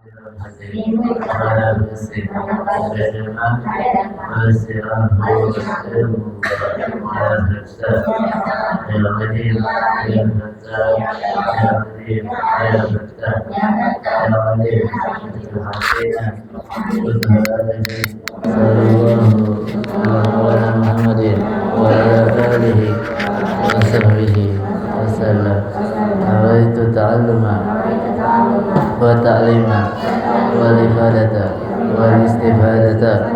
Muhammadin wa ala alihi wa sahbihi wasallam. Nawaitu ta'alluma wa ta'lima wal ifadata wal istifadata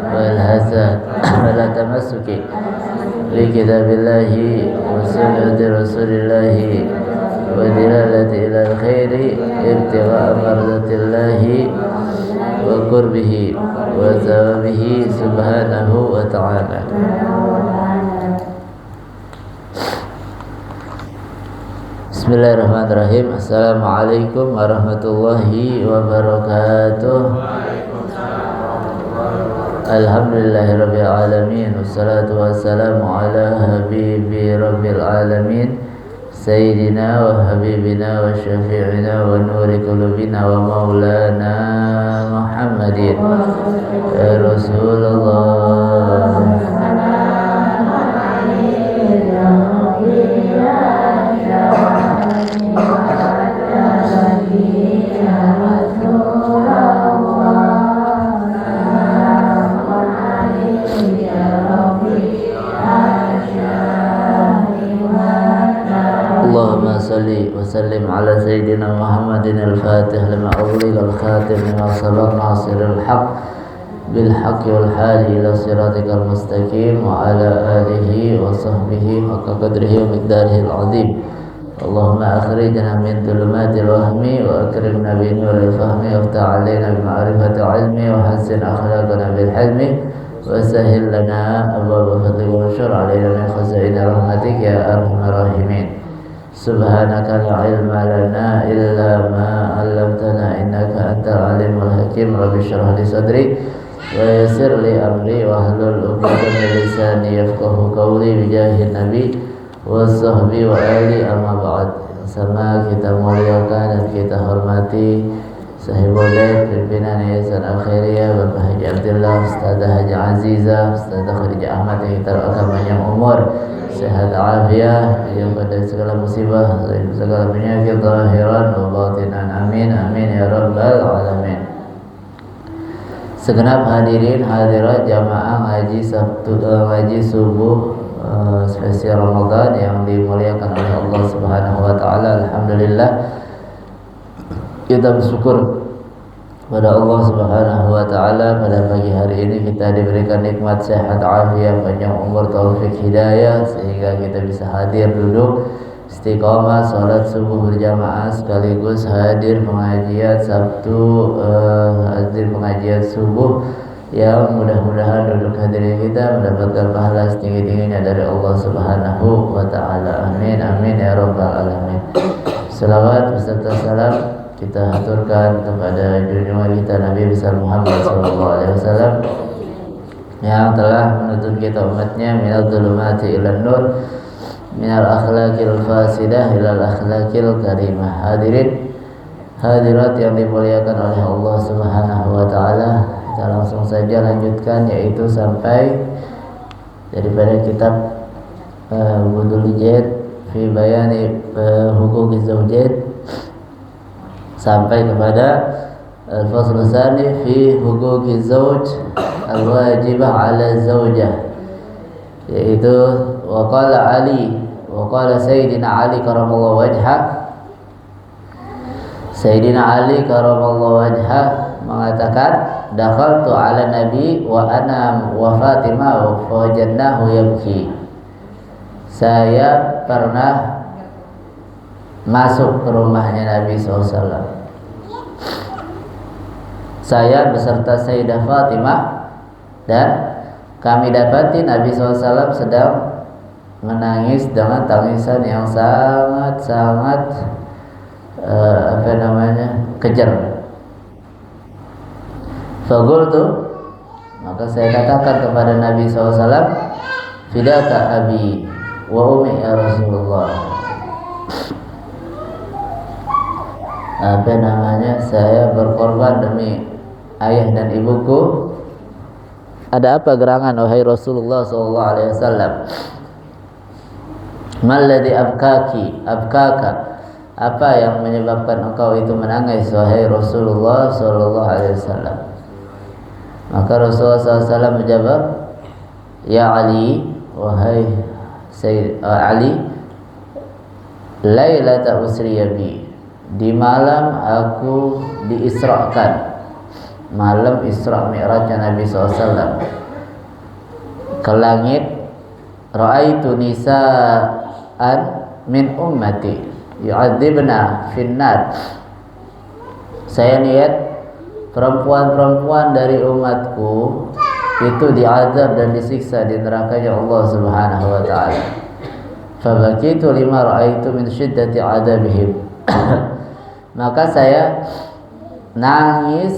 wal hasad wal tamassuki bi kitabillahi wa sunnati rasulillahi wa dilalati ila khairi ibtigha'a mardatillahi wa qurbihi wa thawabihi subhanahu wa ta'ala. Bismillahirrahmanirrahim. Assalamualaikum warahmatullahi wabarakatuh. Alhamdulillahirabbil alamin. Wassalatu wassalamu ala habibi rabbil alamin, sayyidina wa habibina wa syafi'ina wa nuri qulubina wa maulana Muhammadin ya Rasulullah. Allahumma salli wa sallim ala sayyidina Muhammadin al-fatih lima ughliq al-khatim lima sabaq nasiril haq bil haqqi wal hadi ila siratikal mustaqim wa ala alihi wa sahbihi haqqa qadrihi wa miqdarihi al-azim. Allahumma akhrijna min dhulumatil wahmi wa akrimna bi nuril fahmi waftah alaina bi ma'rifati ilmi wa hassin akhlaqana bil hilmi wa sahhil lana abwaaba fadlika wa syur alaina min khazaini rahmatik ya arhamar rahimin. Subhanaka la ilma lana illa ma 'allamtana innaka antal alimul hakim. Rabbi shrah li sadri wa yassir li amri wahlul 'uqdatam min lisani yafqahu qawli bi jahin nabi wa sahbi wa ali amma ba'd. Sama kita muliakan dan kita hormati sahibul bait pimpinan Yayasan Al-Khairiyah Bapak Haji Abdullah, Ustazah Haji Aziza, Ustazah Khadijah Ahmad yang kita doakan panjang umur, sehat afiah, yang pada segala musibah, segala penyakit zahiran wa batinan. Amin amin ya rabbal alamin. Segenap hadirin hadirat jamaah ngaji Sabtu ngaji subuh spesial Ramadan yang dimuliakan oleh Allah Subhanahu wa taala. Alhamdulillah kita bersyukur pada Allah Subhanahu wa taala pada pagi hari ini kita diberikan nikmat sehat afiat, panjang umur, taufik hidayah sehingga kita bisa hadir duduk istiqamah salat subuh berjamaah sekaligus hadir pengajian Sabtu, hadir pengajian subuh yang mudah-mudahan duduk hadirin kita mendapatkan pahala setinggi-tingginya dari Allah Subhanahu wa taala. Amin amin ya rabbal alamin. Salawat beserta salam kita haturkan kepada junjungan kita Nabi besar Muhammad SAW yang telah menuntun kita umatnya minal dhulumati ilan nur, minal akhlaqil fasidah ilal akhlaqil karimah. Hadirin hadirat yang dimuliakan oleh Allah Subhanahu wa taala, kita langsung saja lanjutkan yaitu sampai daripada kitab Budul Jaid fi bayani huquqiz zawjain sampai kepada al-fasl tsani fi huquqiz zawj al-wajibah 'ala zawjah, yaitu wa qala Ali wa qala Sayyidina Ali karamallahu wajhah. Sayyidina Ali karamallahu wajhah mengatakan dakhaltu 'ala Nabi wa ana wa Fatimah fa wajadnahu yabki. Saya pernah masuk ke rumahnya Nabi SAW. Saya beserta Sayyidah Fatimah dan kami dapati Nabi SAW sedang menangis dengan tangisan yang sangat kejer. Faqultu, maka saya katakan kepada Nabi SAW, fidaka abi wa ummi ya Rasulullah. saya berkorban demi ayah dan ibuku. Ada apa gerangan wahai Rasulullah sallallahu alaihi wasallam? Malladhi abkaka? Apa yang menyebabkan engkau itu menangis wahai Rasulullah sallallahu alaihi wasallam? Maka Rasulullah SAW menjawab, ya Ali, wahai Sayyid Ali, lailata usriya bi, di malam aku diisrakan, malam Isra Mi'rajnya Nabi SAW ke langit. Ra'aitu nisa'an min ummati yu'adzibna finnar. Saya lihat perempuan-perempuan dari umatku itu diazab dan disiksa di nerakanya Allah Subhanahu wa taala. Fabakitu lima ra'aitu min syiddati adzabihim. Maka saya nangis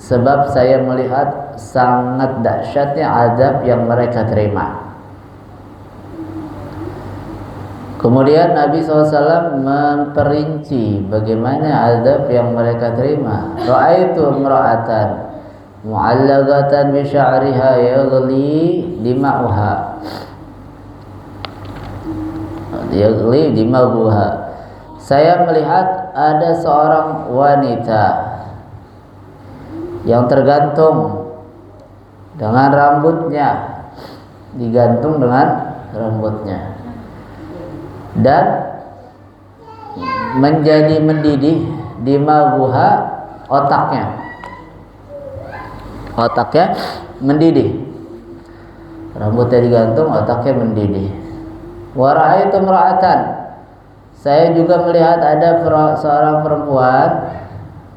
sebab saya melihat sangat dahsyatnya azab yang mereka terima. Kemudian Nabi SAW memperinci bagaimana azab yang mereka terima. Ra'aitu imra'atan mu'allaqatan bi sya'riha yaghli dima'uha. Saya melihat ada seorang wanita yang tergantung dengan rambutnya, digantung dengan rambutnya, dan menjadi mendidih di mabuha, otaknya mendidih, rambutnya digantung, otaknya mendidih. Wa ra'aitu imra'atan, saya juga melihat ada seorang perempuan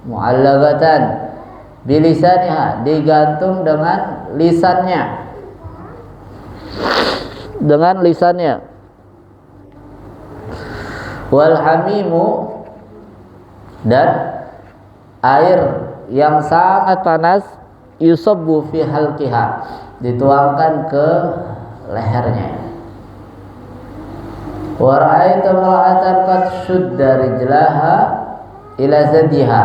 mu'allaqatan bilisaniha, digantung dengan lisannya, wal hamimu, dan air yang sangat panas, yusabbu fi halqiha, dituangkan ke lehernya. Wa ra'aitu imra'atan qad shudda rijlaha ila zadiha,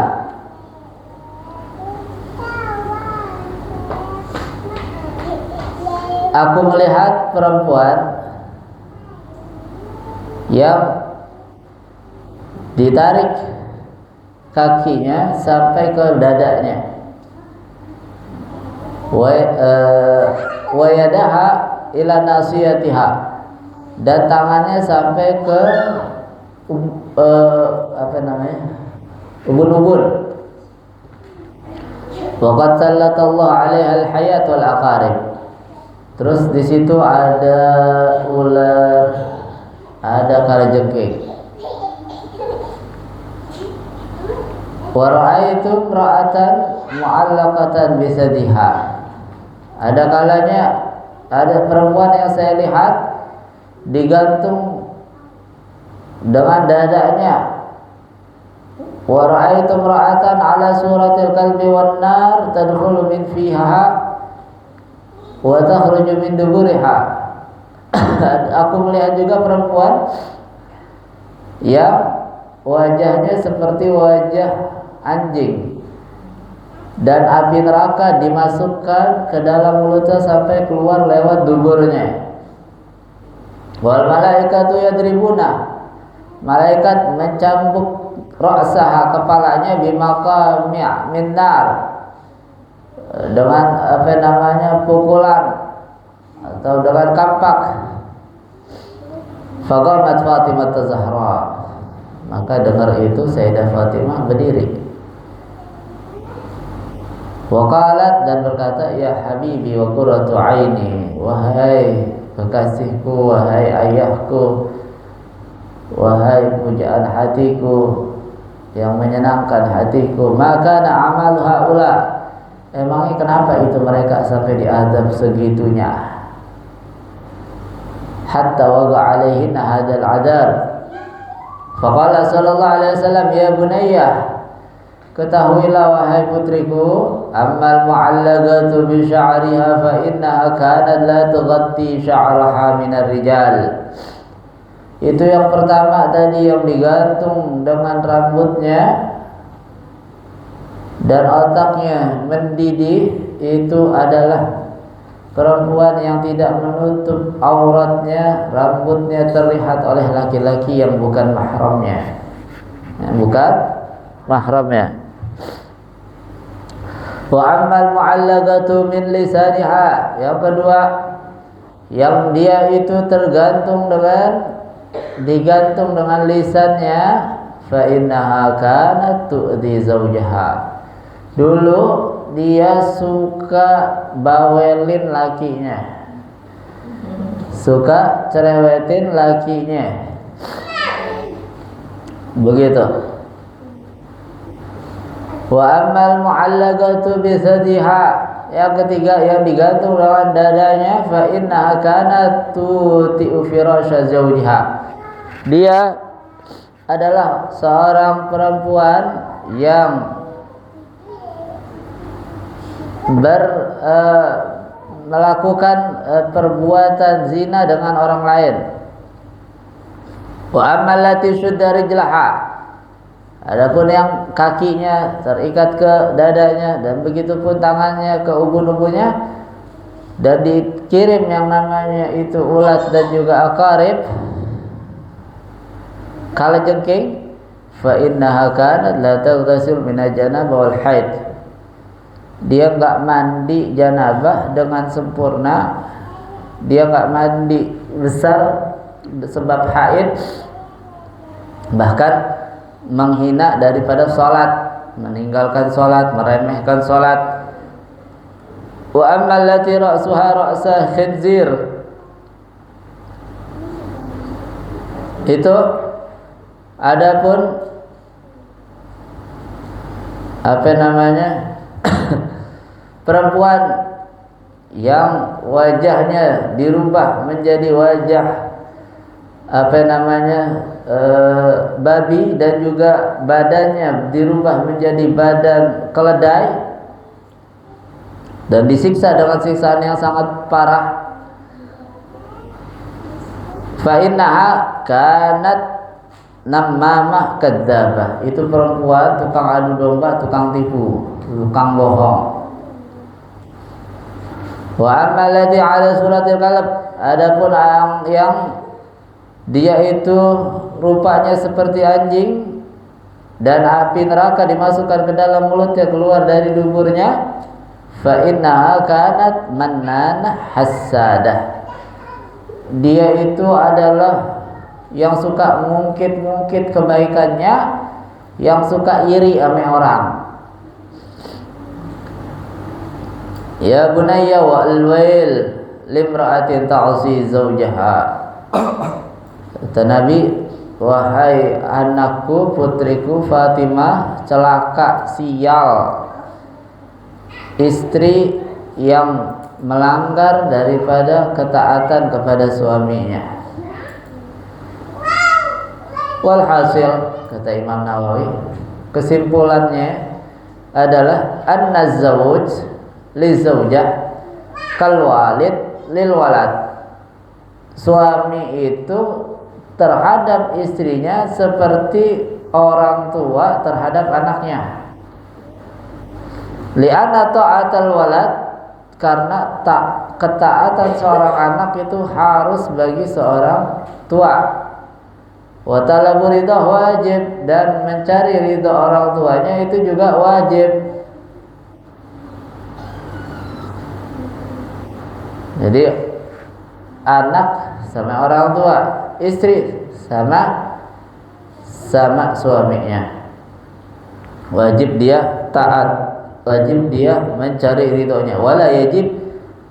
aku melihat perempuan yang ditarik kakinya sampai ke dadanya, wa yadaha ila nasiyatiha, dan tangannya sampai ke ubun-ubun. Wa qad sallatallahu 'alaiha al-hayat wal aqarib. Terus di situ ada ular, ada kalajengking. Wa ra'aitu imra'atan mu'allaqatan bisadiha, ada kalanya ada perempuan yang saya lihat digantung dengan dadanya. Wa ra'aitu imra'atan 'ala suratil qalbi wan nar tadkhulu min fiha wa takhruju min duburiha. Aku melihat juga perempuan yang wajahnya seperti wajah anjing, dan api neraka dimasukkan ke dalam mulutnya sampai keluar lewat duburnya. Wal malaikatu yadribuna, malaikat mencambuk ra'saha, kepalanya, bimaqami' min nar, dengan pukulan atau dengan kampak. Faqamat Fatimah az-Zahra, maka dengar itu Sayyidah Fatimah berdiri. Waqalat, dan berkata, ya habibi wa qurratu aini, wahai kekasihku, wahai ayahku, wahai pujaan hatiku, yang menyenangkan hatiku, maka na'amal haula, emangnya kenapa itu mereka sampai diazab segitunya? Hatta waqa alaihinna hadzal adab. Faqala sallallahu alaihi wasallam, ya bunayya, ketahuilah wahai putriku, ammal mu'allaqatu bi sya'riha fa innaha kanat la tughatti sya'raha minar rijal. Itu yang pertama tadi, yang digantung dengan rambutnya dan otaknya mendidih, itu adalah perempuan yang tidak menutup auratnya, rambutnya terlihat oleh laki-laki yang bukan mahramnya. Bukan mahramnya. Wa ammal mu'allaqatu min lisaniha, yang kedua, yang dia itu digantung dengan lisannya, fa innaha kanat tu'dhi zawjaha. Dulu dia suka bawelin lakinya, suka cerewetin lakinya, begitu. Wa ammal mu'allaqatu bi sadiha, yang ketiga, yang digantung dengan dadanya, fa innaha kanat tuti'u firasya zawjiha. Dia adalah seorang perempuan yang melakukan perbuatan zina dengan orang lain. Wa ammal lati shudda rijlaha, adapun yang kakinya terikat ke dadanya dan begitu pun tangannya ke ubun-ubunnya dan dikirim yang namanya itu ulat dan juga akarib, kalajengking, fa innaha kanat la taghtasil min al-janabah wal haid. Dia enggak mandi janabah dengan sempurna, dia enggak mandi besar sebab haid, bahkan menghina daripada salat, meninggalkan salat, meremehkan salat. Wa ammal lati ra'suha ra'sa khinzir, itu adapun apa namanya perempuan yang wajahnya dirubah menjadi wajah apa namanya babi dan juga badannya dirubah menjadi badan keledai dan disiksa dengan siksaan yang sangat parah. Fa innaha kanat namamah kadzabah, itu perempuan tukang adu domba, tukang tipu, tukang bohong. Wa amma alladhi ala suratil qalb, adapun yang dia itu rupanya seperti anjing dan api neraka dimasukkan ke dalam mulutnya, keluar dari duburnya, fa innaha kanat mannanah hassadah. Dia itu adalah yang suka ngungkit-ngungkit kebaikannya, yang suka iri sama orang. Ya bunayya wa alwail limra'atin ta'si zawjaha. Kata Nabi, wahai anakku, putriku Fatimah, celaka, sial istri yang melanggar daripada ketaatan kepada suaminya. Walhasil, kata Imam Nawawi, kesimpulannya adalah an-nazawuj li zaujah kal walid lil walad. Suami itu terhadap istrinya seperti orang tua terhadap anaknya. Li'anna ta'atal walad, karena ketaatan seorang anak itu harus bagi seorang tua. Wa talabu ridha wajib, dan mencari ridha orang tuanya itu juga wajib. Jadi anak sama orang tua, istri sama suaminya, wajib dia taat, wajib dia mencari ridhonya. Wala yajib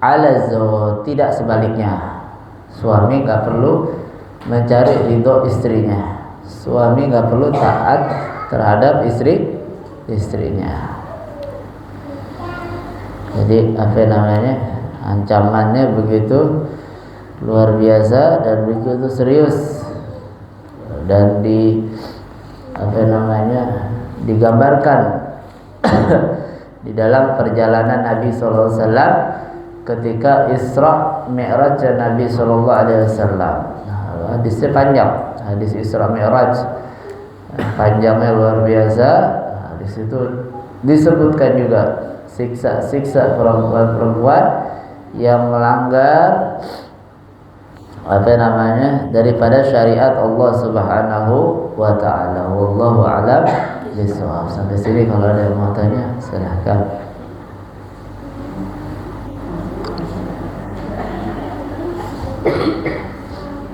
ala zawj, tidak sebaliknya. Suami enggak perlu mencari ridho istrinya, suami enggak perlu taat terhadap istrinya. Jadi apa namanya, ancamannya begitu luar biasa dan begitu serius, dan digambarkan di dalam perjalanan Nabi sallallahu alaihi wasallam ketika Isra Mi'raj Nabi sallallahu alaihi wasallam. hadisnya panjang, hadis Isra Mi'raj, panjangnya luar biasa. Di situ disebutkan juga siksa perempuan yang melanggar daripada syariat Allah Subhanahu wa taala. Wallahu a'lam bishawab. Sampai sini kalau ada yang mau tanya silahkan.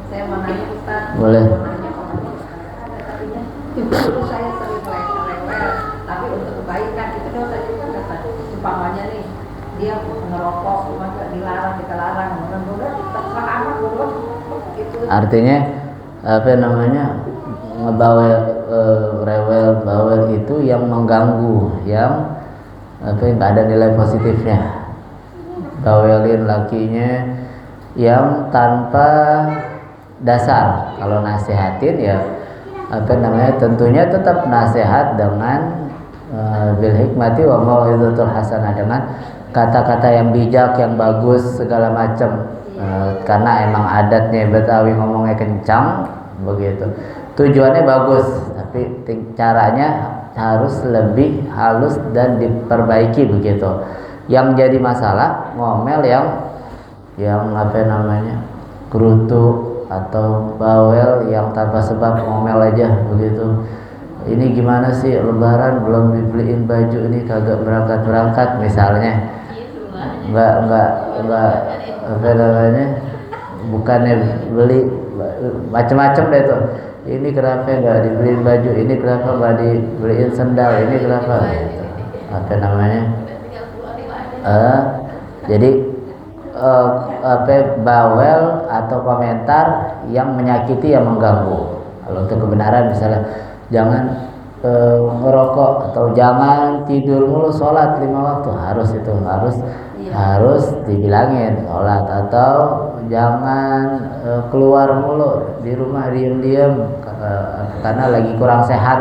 Saya mau nanya Ustaz. Boleh. Itu saya sering rewel, tapi untuk kebaikan itu dosa juga kan. Umpamanya nih, dia ngerokok, maka dilarang, kita larang, mudah-mudahan terserah anak bodoh. Gitu. Artinya ngebawel, bawel itu yang mengganggu, yang nggak ada nilai positifnya. Bawelin lakinya yang tanpa dasar. Kalau nasihatin ya tentunya tetap nasihat dengan bil hikmati wa mau'izatul hasanah, dengan kata-kata yang bijak, yang bagus segala macam. Karena emang adatnya Betawi ngomongnya kencang begitu. Tujuannya bagus, tapi caranya harus lebih halus dan diperbaiki begitu. Yang jadi masalah ngomel yang gerutu atau bawel yang tanpa sebab ngomel aja begitu. Ini gimana sih, lebaran belum dibeliin baju, ini kagak berangkat misalnya. Enggak bukannya beli macam-macam deh tuh. Ini kenapa enggak dibeliin baju, ini kenapa enggak dibeliin sendal, ini kenapa gitu. Jadi bawel atau komentar yang menyakiti, yang mengganggu. Kalau untuk kebenaran misalnya jangan ngerokok atau jangan tidur mulu, sholat 5 waktu harus dibilangin sholat, atau jangan keluar mulu di rumah diam-diam karena lagi kurang sehat,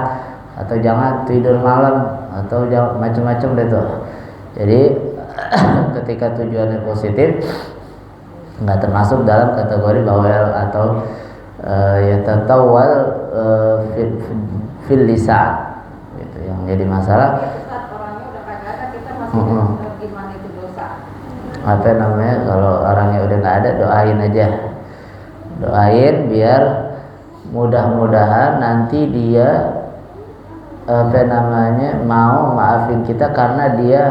atau jangan tidur malam, atau macam-macam deh tuh. Jadi ketika tujuannya positif nggak termasuk dalam kategori bawel atau yatatawwal fil lisan gitu. Yang jadi masalah orangnya udah kagak ada, kita masih gimana itu dosa. Kalau orangnya udah nggak ada, doain biar mudah-mudahan nanti dia mau maafin kita, karena dia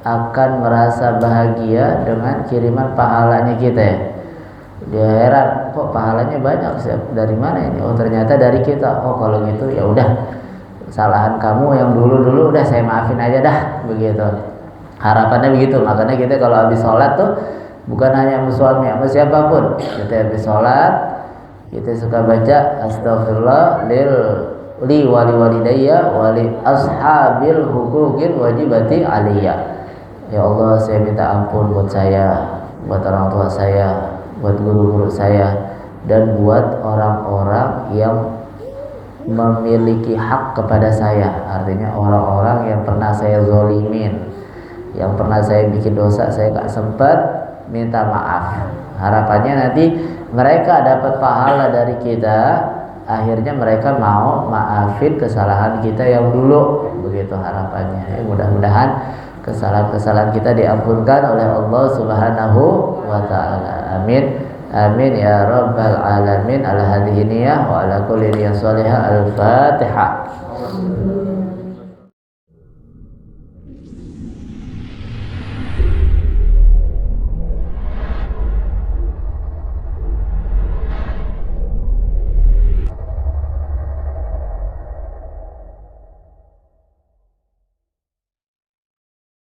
akan merasa bahagia dengan kiriman pahalanya kita ya. Dia heran, kok pahalanya banyak, dari mana ini? Oh ternyata dari kita. Oh kalau gitu ya udah, kesalahan kamu yang dulu udah saya maafin aja dah, begitu. Harapannya begitu. Makanya kita kalau habis sholat tuh bukan hanya sama suami, sama siapapun. Kita habis sholat, kita suka baca astagfirullah li wali walidayya wali ashabil huquqin wajibati aliyya. Ya Allah, saya minta ampun buat saya, buat orang tua saya, buat guru-guru saya, dan buat orang-orang yang memiliki hak kepada saya. Artinya orang-orang yang pernah saya zolimin, yang pernah saya bikin dosa, saya gak sempat minta maaf. Harapannya nanti mereka dapat pahala dari kita, akhirnya mereka mau maafin kesalahan kita yang dulu, begitu harapannya. Mudah-mudahan kesalahan-kesalahan kita diampunkan oleh Allah Subhanahu wa taala. Amin. Amin ya rabbal alamin. Ala hadhihi niyah wa ala kulli niyah salihah. Al-Fatihah.